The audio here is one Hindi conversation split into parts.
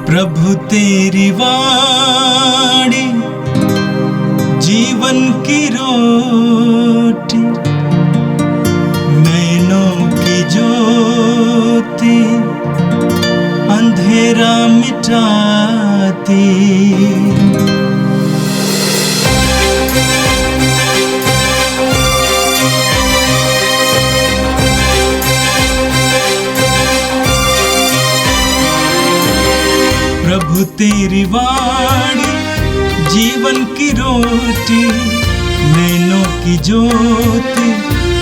प्रभु तेरी वाणी जीवन की रोटी, नैनों की ज्योति अंधेरा मिटाती। प्रभु तेरी वाणी जीवन की रोटी, नैनों की ज्योति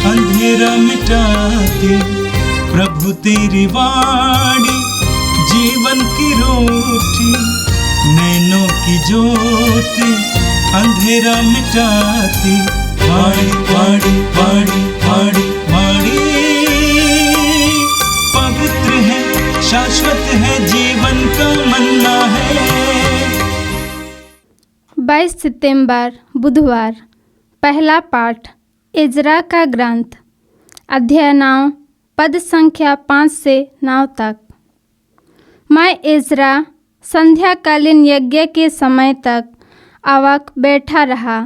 अंधेरा मिटाती। प्रभु तेरी वाणी जीवन की रोटी, नैनों की ज्योति अंधेरा मिटाती। वाणी वाणी वाणी वाणी वाणी पवित्र है, शाश्वत है, जीवन का मन्ना है। 22 सितंबर बुधवार। पहला पाठ इज़रा का ग्रंथ, अध्याय 9, पद संख्या 5 से 9 तक। मैं इज़रा संध्याकालीन यज्ञ के समय तक अवाक बैठा रहा।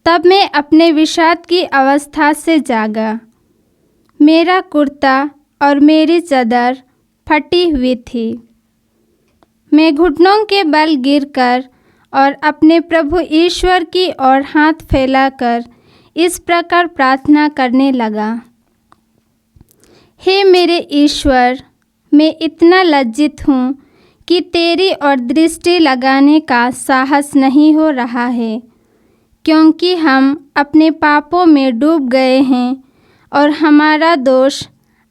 तब मैं अपने विषाद की अवस्था से जागा। मेरा कुर्ता और मेरी चादर फटी हुई थी। मैं घुटनों के बल गिरकर और अपने प्रभु ईश्वर की ओर हाथ फैलाकर इस प्रकार प्रार्थना करने लगा। हे मेरे ईश्वर, मैं इतना लज्जित हूँ कि तेरी ओर दृष्टि लगाने का साहस नहीं हो रहा है, क्योंकि हम अपने पापों में डूब गए हैं और हमारा दोष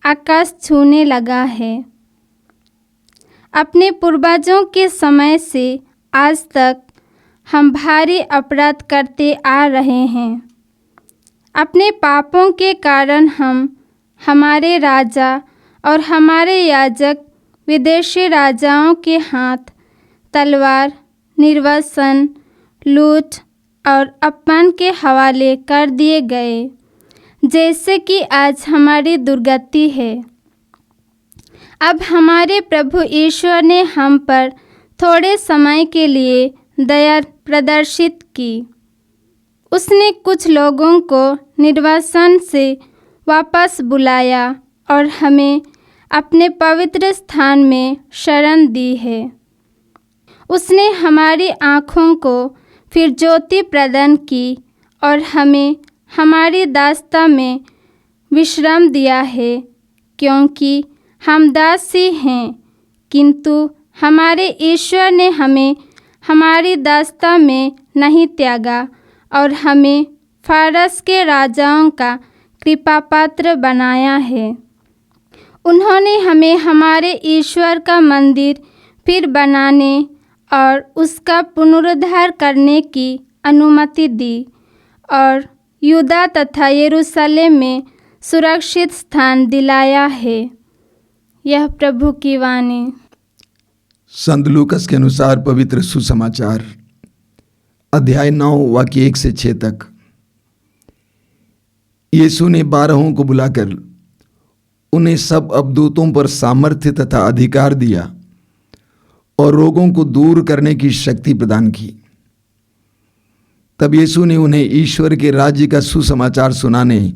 आकाश छूने लगा है। अपने पूर्वजों के समय से आज तक हम भारी अपराध करते आ रहे हैं। अपने पापों के कारण हम हमारे राजा और हमारे याजक विदेशी राजाओं के हाथ तलवार, निर्वासन, लूट और अपमान के हवाले कर दिए गए, जैसे कि आज हमारी दुर्गति है। अब हमारे प्रभु ईश्वर ने हम पर थोड़े समय के लिए दया प्रदर्शित की। उसने कुछ लोगों को निर्वासन से वापस बुलाया और हमें अपने पवित्र स्थान में शरण दी है। उसने हमारी आँखों को फिर ज्योति प्रदान की और हमें हमारी दास्ता में विश्राम दिया है, क्योंकि हम दासी हैं, किंतु हमारे ईश्वर ने हमें हमारी दास्ता में नहीं त्यागा और हमें फारस के राजाओं का कृपा पात्र बनाया है। उन्होंने हमें हमारे ईश्वर का मंदिर फिर बनाने और उसका पुनरुद्धार करने की अनुमति दी और यूदा तथा यरूशलेम में सुरक्षित स्थान दिलाया है। यह प्रभु की वाणी। संत लूकस के अनुसार पवित्र सुसमाचार, अध्याय 9 वाक्य 1 से 6 तक। यीशु ने 12 को बुलाकर उन्हें सब अवदूतों पर सामर्थ्य तथा अधिकार दिया और रोगों को दूर करने की शक्ति प्रदान की। तब यीशु ने उन्हें ईश्वर के राज्य का सुसमाचार सुनाने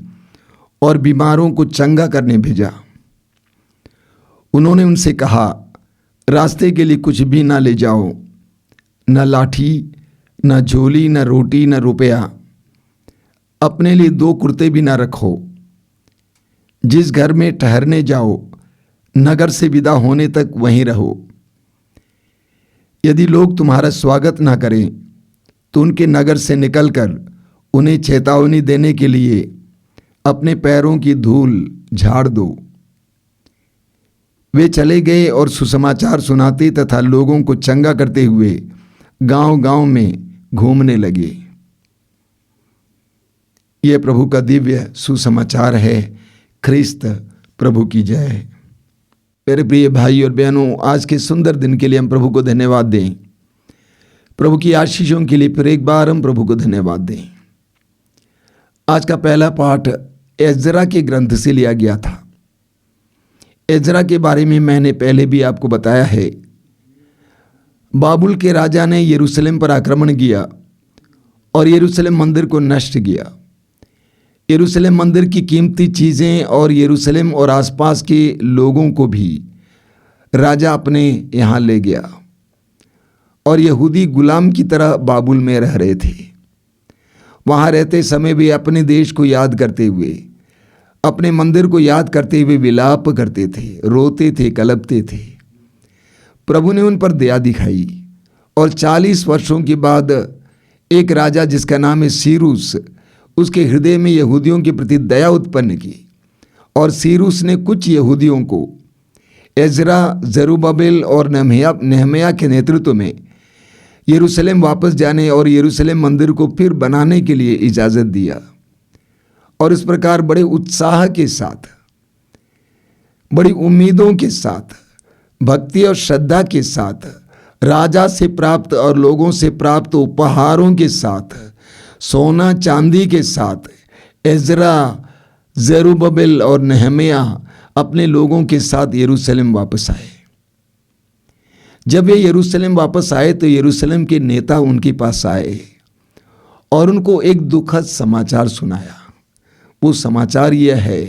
और बीमारों को चंगा करने भेजा। उन्होंने उनसे कहा, रास्ते के लिए कुछ भी ना ले जाओ, न लाठी, न झोली, न रोटी, न रुपया। अपने लिए 2 कुर्ते भी ना रखो। जिस घर में ठहरने जाओ, नगर से विदा होने तक वहीं रहो। यदि लोग तुम्हारा स्वागत ना करें तो उनके नगर से निकलकर उन्हें चेतावनी देने के लिए अपने पैरों की धूल झाड़ दो। वे चले गए और सुसमाचार सुनाते तथा लोगों को चंगा करते हुए गांव-गांव में घूमने लगे। यह प्रभु का दिव्य सुसमाचार है। ख्रिस्त प्रभु की जय। मेरे प्रिय भाई और बहनों, आज के सुंदर दिन के लिए हम प्रभु को धन्यवाद दें। प्रभु की आशीषों के लिए फिर एक बार हम प्रभु को धन्यवाद दें। आज का पहला पाठ इज़रा के ग्रंथ से लिया गया था। इज़रा के बारे में मैंने पहले भी आपको बताया है बाबुल के राजा ने यरूशलेम पर आक्रमण किया और यरूशलेम मंदिर को नष्ट किया। यरूशलेम मंदिर की कीमती चीज़ें और यरूशलेम और आसपास के लोगों को भी राजा अपने यहाँ ले गया और यहूदी गुलाम की तरह बाबुल में रह रहे थे। वहाँ रहते समय वे अपने देश को याद करते हुए, अपने मंदिर को याद करते हुए विलाप करते थे, रोते थे, कलपते थे। प्रभु ने उन पर दया दिखाई और 40 वर्षों के बाद एक राजा जिसका नाम है सीरूस, उसके हृदय में यहूदियों के प्रति दया उत्पन्न की और सीरूस ने कुछ यहूदियों को एजरा, जरुब्बाबेल और नहमयाह के नेतृत्व में यरूशलेम वापस जाने और यरूशलेम मंदिर को फिर बनाने के लिए इजाज़त दिया। और इस प्रकार बड़े उत्साह के साथ, बड़ी उम्मीदों के साथ, भक्ति और श्रद्धा के साथ, राजा से प्राप्त और लोगों से प्राप्त उपहारों के साथ, सोना चांदी के साथ एजरा, जरुब्बाबेल और नहमयाह अपने लोगों के साथ यरूशलेम वापस आए। जब ये यरूशलेम वापस आए तो यरूशलेम के नेता उनके पास आए और उनको एक दुखद समाचार सुनाया। वो समाचार यह है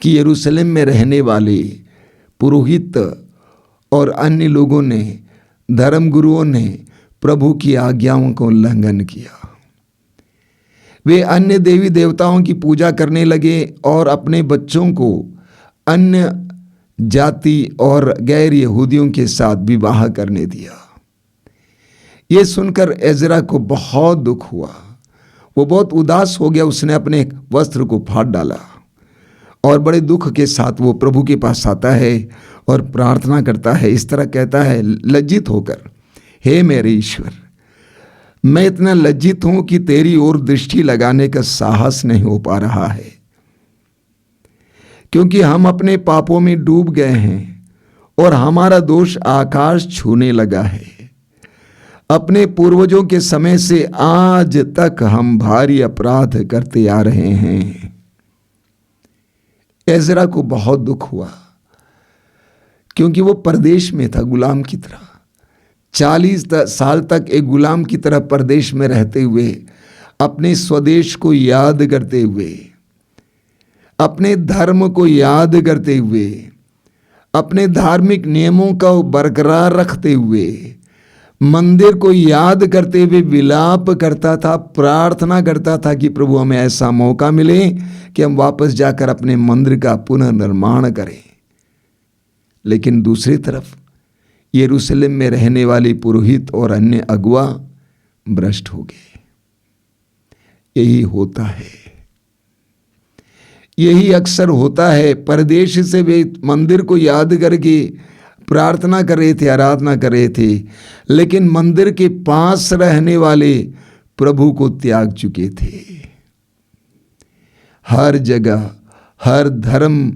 कि यरूशलेम में रहने वाले पुरोहित और अन्य लोगों ने, धर्मगुरुओं ने प्रभु की आज्ञाओं का उल्लंघन किया। वे अन्य देवी देवताओं की पूजा करने लगे और अपने बच्चों को अन्य जाति और गैर यहूदियों के साथ विवाह करने दिया। ये सुनकर एजरा को बहुत दुख हुआ। वो बहुत उदास हो गया। उसने अपने वस्त्र को फाड़ डाला और बड़े दुख के साथ वो प्रभु के पास आता है और प्रार्थना करता है। इस तरह कहता है लज्जित होकर, हे मेरे ईश्वर, मैं इतना लज्जित हूं कि तेरी ओर दृष्टि लगाने का साहस नहीं हो पा रहा है, क्योंकि हम अपने पापों में डूब गए हैं और हमारा दोष आकाश छूने लगा है। अपने पूर्वजों के समय से आज तक हम भारी अपराध करते आ रहे हैं। एजरा को बहुत दुख हुआ क्योंकि वो परदेश में था, गुलाम की तरह। 40 साल तक एक गुलाम की तरह परदेश में रहते हुए, अपने स्वदेश को याद करते हुए, अपने धर्म को याद करते हुए, अपने धार्मिक नियमों को बरकरार रखते हुए, मंदिर को याद करते हुए विलाप करता था, प्रार्थना करता था कि प्रभु हमें ऐसा मौका मिले कि हम वापस जाकर अपने मंदिर का पुनर्निर्माण करें। लेकिन दूसरी तरफ यरूशलेम में रहने वाले पुरोहित और अन्य अगुआ भ्रष्ट हो गए। यही होता है, यही अक्सर होता है। परदेश से वे मंदिर को याद करके प्रार्थना कर रहे थे, आराधना कर रहे थे, लेकिन मंदिर के पास रहने वाले प्रभु को त्याग चुके थे। हर जगह, हर धर्म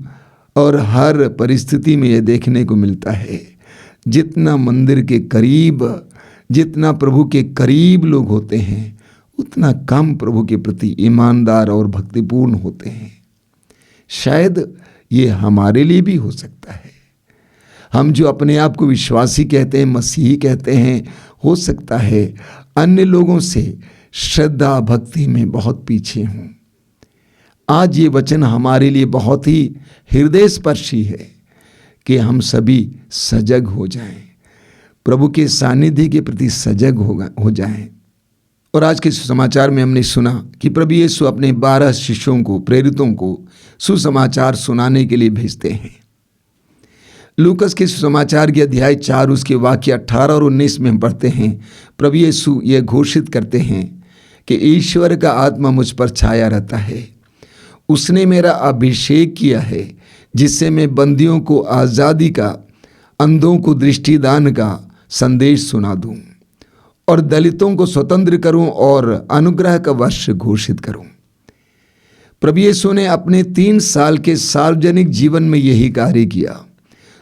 और हर परिस्थिति में यह देखने को मिलता है। जितना मंदिर के करीब, जितना प्रभु के करीब लोग होते हैं, उतना कम प्रभु के प्रति ईमानदार और भक्तिपूर्ण होते हैं। शायद ये हमारे लिए भी हो सकता है। हम जो अपने आप को विश्वासी कहते हैं, मसीही कहते हैं, हो सकता है अन्य लोगों से श्रद्धा भक्ति में बहुत पीछे हों। आज ये वचन हमारे लिए बहुत ही हृदय स्पर्शी है कि हम सभी सजग हो जाएं, प्रभु के सानिध्य के प्रति सजग हो जाएं। और आज के सुसमाचार में हमने सुना कि प्रभु यीशु अपने 12 शिष्यों को, प्रेरितों को सुसमाचार सुनाने के लिए भेजते हैं। लूकस के सुसमाचार के अध्याय 4 उसके वाक्य 18 और 19 में हम पढ़ते हैं। प्रभु यीशु यह घोषित करते हैं कि ईश्वर का आत्मा मुझ पर छाया रहता है, उसने मेरा अभिषेक किया है, जिससे मैं बंदियों को आज़ादी का, अंधों को दृष्टिदान का संदेश सुना दूं और दलितों को स्वतंत्र करूं और अनुग्रह का वर्ष घोषित करूं। प्रभु यीशु ने अपने 3 साल के सार्वजनिक जीवन में यही कार्य किया।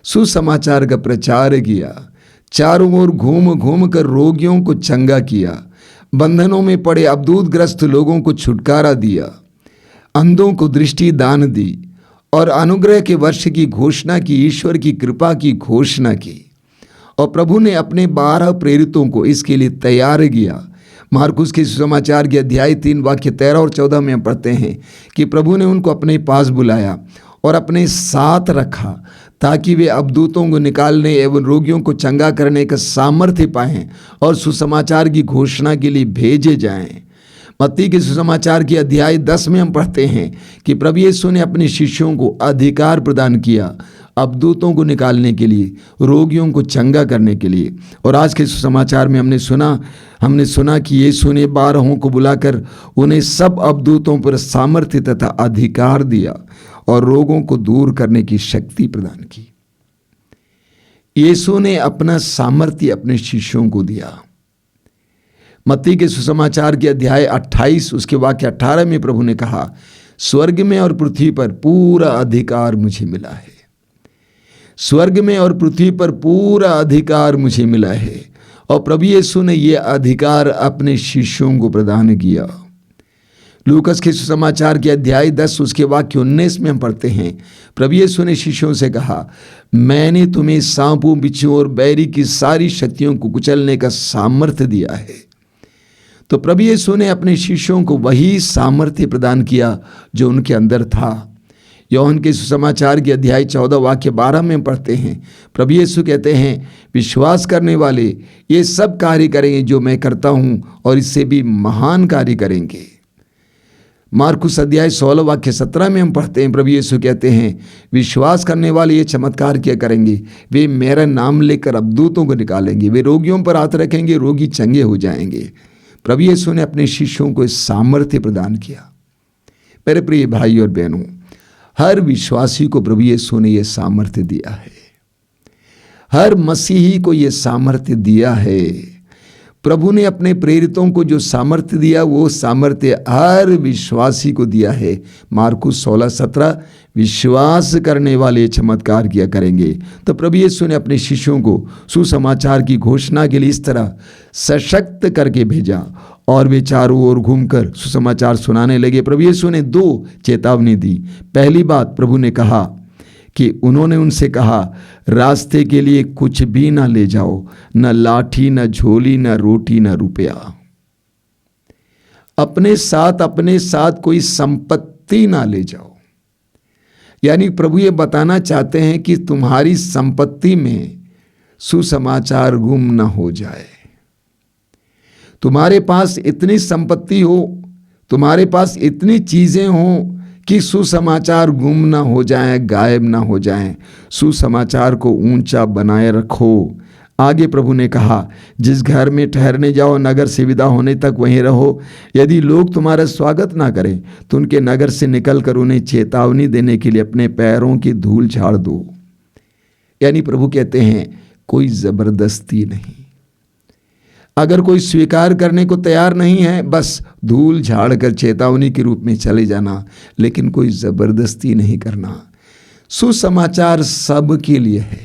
सुसमाचार का प्रचार किया, चारों ओर घूम घूम कर रोगियों को चंगा किया, बंधनों में पड़े अबदूतग्रस्त लोगों को छुटकारा दिया, अंधों को दृष्टि दान दी और अनुग्रह के वर्ष की घोषणा की, ईश्वर की कृपा की घोषणा की और प्रभु ने अपने 12 प्रेरितों को इसके लिए तैयार किया। मार्कुस के सुसमाचार के अध्याय 3 वाक्य 13 और 14 में हम पढ़ते हैं कि प्रभु ने उनको अपने पास बुलाया और अपने साथ रखा ताकि वे अबदूतों को निकालने एवं रोगियों को चंगा करने का सामर्थ्य पाएं और सुसमाचार की घोषणा के लिए भेजे जाएं। मत्ती के सुसमाचार के अध्याय 10 में हम पढ़ते हैं कि प्रभु यीशु ने अपने शिष्यों को अधिकार प्रदान किया अबदूतों को निकालने के लिए, रोगियों को चंगा करने के लिए। और आज के सुसमाचार में हमने सुना कि यीशु ने 12 को बुलाकर उन्हें सब अबदूतों पर सामर्थ्य तथा अधिकार दिया और रोगों को दूर करने की शक्ति प्रदान की। यीशु ने अपना सामर्थ्य अपने शिष्यों को दिया। मत्ती के सुसमाचार के अध्याय 28 उसके वाक्य 18 में प्रभु ने कहा, स्वर्ग में और पृथ्वी पर पूरा अधिकार मुझे मिला है। स्वर्ग में और पृथ्वी पर पूरा अधिकार मुझे मिला है। और प्रभु यीशु ने यह अधिकार अपने शिष्यों को प्रदान किया। लूकस के सुसमाचार के अध्याय 10 उसके वाक्य 19 में हम पढ़ते हैं, प्रभु यीशु ने शिष्यों से कहा, मैंने तुम्हें सांपों, बिच्छुओं और बैरी की सारी शक्तियों को कुचलने का सामर्थ्य दिया है। तो प्रभु यीशु ने अपने शिष्यों को वही सामर्थ्य प्रदान किया जो उनके अंदर था। यूहन्ना के सुसमाचार के अध्याय 14 वाक्य 12 में पढ़ते हैं, प्रभु यीशु कहते हैं, विश्वास करने वाले ये सब कार्य करेंगे जो मैं करता हूं और इससे भी महान कार्य करेंगे। मार्कुस अध्याय 16 वाक्य 17 में हम पढ़ते हैं, प्रभु यीशु कहते हैं, विश्वास करने वाले ये चमत्कार क्या करेंगे, वे मेरा नाम लेकर अबदूतों को निकालेंगे, वे रोगियों पर हाथ रखेंगे, रोगी चंगे हो जाएंगे। प्रभु यीशु ने अपने शिष्यों को इस सामर्थ्य प्रदान किया। मेरे प्रिय भाई और बहनों, हर विश्वासी को प्रभु यीशु ने यह सामर्थ्य दिया है। हर मसीही को यह सामर्थ्य दिया है। प्रभु ने अपने प्रेरितों को जो सामर्थ्य दिया वो सामर्थ्य हर विश्वासी को दिया है। मार्कुस 16:17, विश्वास करने वाले चमत्कार किया करेंगे। तो प्रभु यीशु ने अपने शिष्यों को सुसमाचार की घोषणा के लिए इस तरह सशक्त करके भेजा और वे चारों ओर घूमकर सुसमाचार सुनाने लगे। प्रभु यीशु ने 2 चेतावनी दी। पहली बात, प्रभु ने कहा कि उन्होंने उनसे कहा, रास्ते के लिए कुछ भी ना ले जाओ, न लाठी, न झोली, न रोटी, न रुपया। अपने साथ कोई संपत्ति ना ले जाओ। यानी प्रभु ये बताना चाहते हैं कि तुम्हारी संपत्ति में सुसमाचार गुम ना हो जाए। तुम्हारे पास इतनी संपत्ति हो, तुम्हारे पास इतनी चीजें हो कि सुसमाचार गुम ना हो जाए, गायब ना हो जाए। सुसमाचार को ऊंचा बनाए रखो। आगे प्रभु ने कहा, जिस घर में ठहरने जाओ, नगर से विदा होने तक वहीं रहो। यदि लोग तुम्हारा स्वागत ना करें तो उनके नगर से निकलकर उन्हें चेतावनी देने के लिए अपने पैरों की धूल झाड़ दो। यानी प्रभु कहते हैं, कोई जबरदस्ती नहीं। अगर कोई स्वीकार करने को तैयार नहीं है, बस धूल झाड़कर चेतावनी के रूप में चले जाना, लेकिन कोई जबरदस्ती नहीं करना। सुसमाचार सब के लिए है,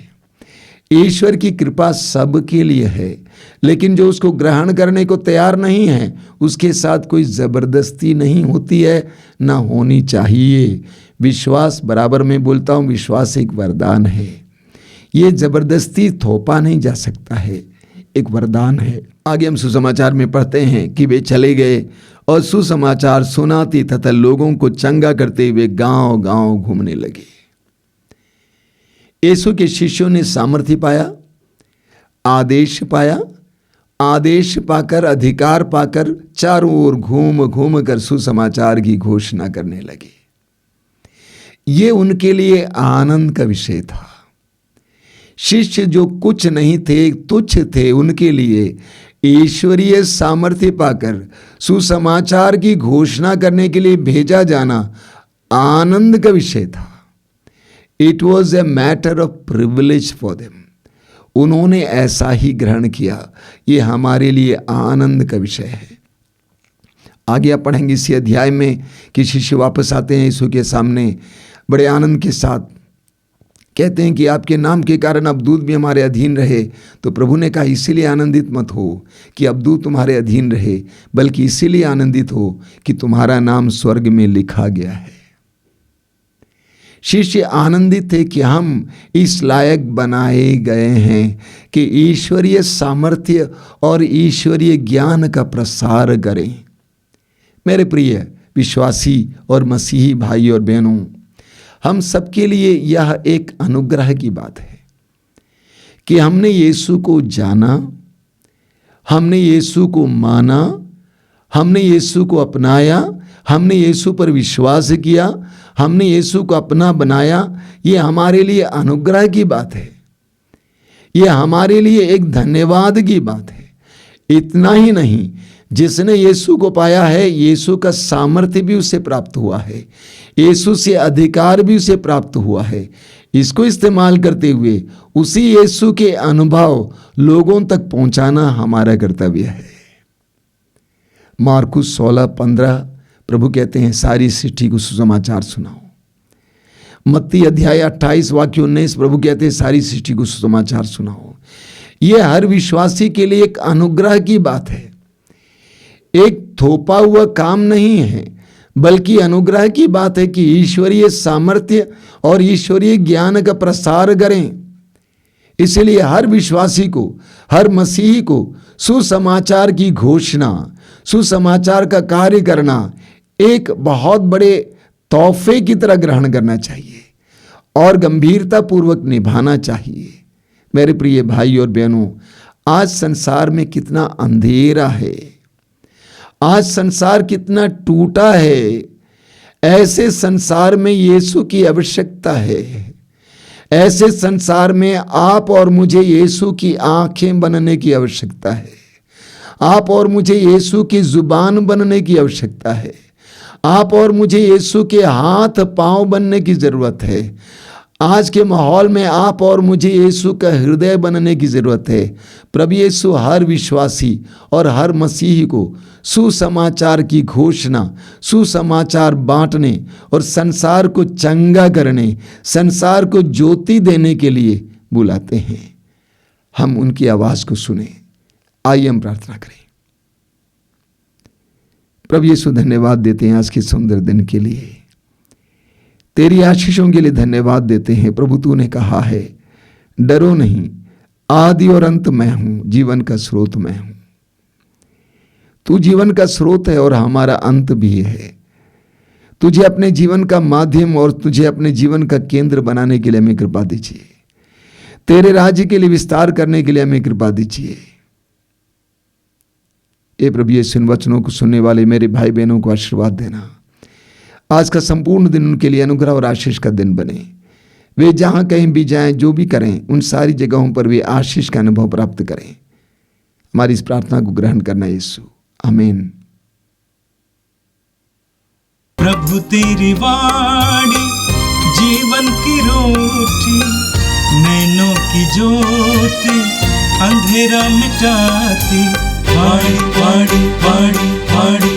ईश्वर की कृपा सब के लिए है, लेकिन जो उसको ग्रहण करने को तैयार नहीं है उसके साथ कोई जबरदस्ती नहीं होती है, ना होनी चाहिए। विश्वास, बराबर में बोलता हूँ, विश्वास एक वरदान है। ये जबरदस्ती थोपा नहीं जा सकता है, एक वरदान है। आगे हम सुसमाचार में पढ़ते हैं कि वे चले गए और सुसमाचार सुनाते तथा लोगों को चंगा करते हुए गांव गांव घूमने लगे। यीशु के शिष्यों ने सामर्थ्य पाया, आदेश पाया, आदेश पाकर, अधिकार पाकर चारों ओर घूम घूम कर सुसमाचार की घोषणा करने लगे। ये उनके लिए आनंद का विषय था। शिष्य जो कुछ नहीं थे, तुच्छ थे, उनके लिए ईश्वरीय सामर्थ्य पाकर सुसमाचार की घोषणा करने के लिए भेजा जाना आनंद का विषय था। It was a matter of privilege for them. उन्होंने ऐसा ही ग्रहण किया। ये हमारे लिए आनंद का विषय है। आगे आप पढ़ेंगे इसी अध्याय में कि शिष्य वापस आते हैं यीशु के सामने बड़े आनंद के साथ, कहते हैं कि आपके नाम के कारण अबदूत भी हमारे अधीन रहे। तो प्रभु ने कहा, इसीलिए आनंदित मत हो कि अबदूत तुम्हारे अधीन रहे, बल्कि इसीलिए आनंदित हो कि तुम्हारा नाम स्वर्ग में लिखा गया है। शिष्य आनंदित थे कि हम इस लायक बनाए गए हैं कि ईश्वरीय सामर्थ्य और ईश्वरीय ज्ञान का प्रसार करें। मेरे प्रिय विश्वासी और मसीही भाई और बहनों, हम सबके लिए यह एक अनुग्रह की बात है कि हमने यीशु को जाना, हमने यीशु को माना, हमने यीशु को अपनाया, हमने यीशु पर विश्वास किया, हमने यीशु को अपना बनाया। ये हमारे लिए अनुग्रह की बात है, ये हमारे लिए एक धन्यवाद की बात है। इतना ही नहीं, जिसने यीशु को पाया है, यीशु का सामर्थ्य भी उसे प्राप्त हुआ है, यीशु से अधिकार भी उसे प्राप्त हुआ है। इसको इस्तेमाल करते हुए उसी यीशु के अनुभव लोगों तक पहुंचाना हमारा कर्तव्य है। मार्कुस 16:15 प्रभु कहते हैं, सारी सृष्टि को सुसमाचार सुनाओ। मत्ती अध्याय 28 वाक्य 19 प्रभु कहते हैं, सारी सृष्टि को सुसमाचार सुनाओ। यह हर विश्वासी के लिए एक अनुग्रह की बात है, एक थोपा हुआ काम नहीं है, बल्कि अनुग्रह की बात है कि ईश्वरीय सामर्थ्य और ईश्वरीय ज्ञान का प्रसार करें। इसलिए हर विश्वासी को, हर मसीही को सुसमाचार की घोषणा, सुसमाचार का कार्य करना एक बहुत बड़े तोहफे की तरह ग्रहण करना चाहिए और गंभीरता पूर्वक निभाना चाहिए। मेरे प्रिय भाई और बहनों, आज संसार में कितना अंधेरा है, आज संसार कितना टूटा है। ऐसे संसार में यीशु की आवश्यकता है। ऐसे संसार में आप और मुझे यीशु की आंखें बनने की आवश्यकता है। आप और मुझे यीशु की जुबान बनने की आवश्यकता है। आप और मुझे यीशु के हाथ पांव बनने की जरूरत है। आज के माहौल में आप और मुझे यीशु का हृदय बनने की जरूरत है। प्रभु यीशु हर विश्वासी और हर मसीही को सुसमाचार की घोषणा, सुसमाचार बांटने और संसार को चंगा करने, संसार को ज्योति देने के लिए बुलाते हैं। हम उनकी आवाज को सुने। आइए हम प्रार्थना करें। प्रभु यीशु, धन्यवाद देते हैं आज के सुंदर दिन के लिए, तेरी आशीषों के लिए धन्यवाद देते हैं। प्रभु, तूने कहा है, डरो नहीं, आदि और अंत मैं हूं, जीवन का स्रोत मैं हूं। तू जीवन का स्रोत है और हमारा अंत भी है। तुझे अपने जीवन का माध्यम और तुझे अपने जीवन का केंद्र बनाने के लिए हमें कृपा दीजिए। तेरे राज्य के लिए विस्तार करने के लिए हमें कृपा दीजिए। ये प्रभु यीशु, इन वचनों को सुनने वाले मेरे भाई बहनों को आशीर्वाद देना। आज का संपूर्ण दिन उनके लिए अनुग्रह और आशीष का दिन बने। वे जहां कहीं भी जाएं, जो भी करें, उन सारी जगहों पर वे आशीष का अनुभव प्राप्त करें। हमारी इस प्रार्थना को ग्रहण करना यीशु, आमीन। प्रभु तेरी वाणी जीवन की रोटी, नैनों की ज्योति अंधेरा मिटाती। वाणी वाणी वाणी वाणी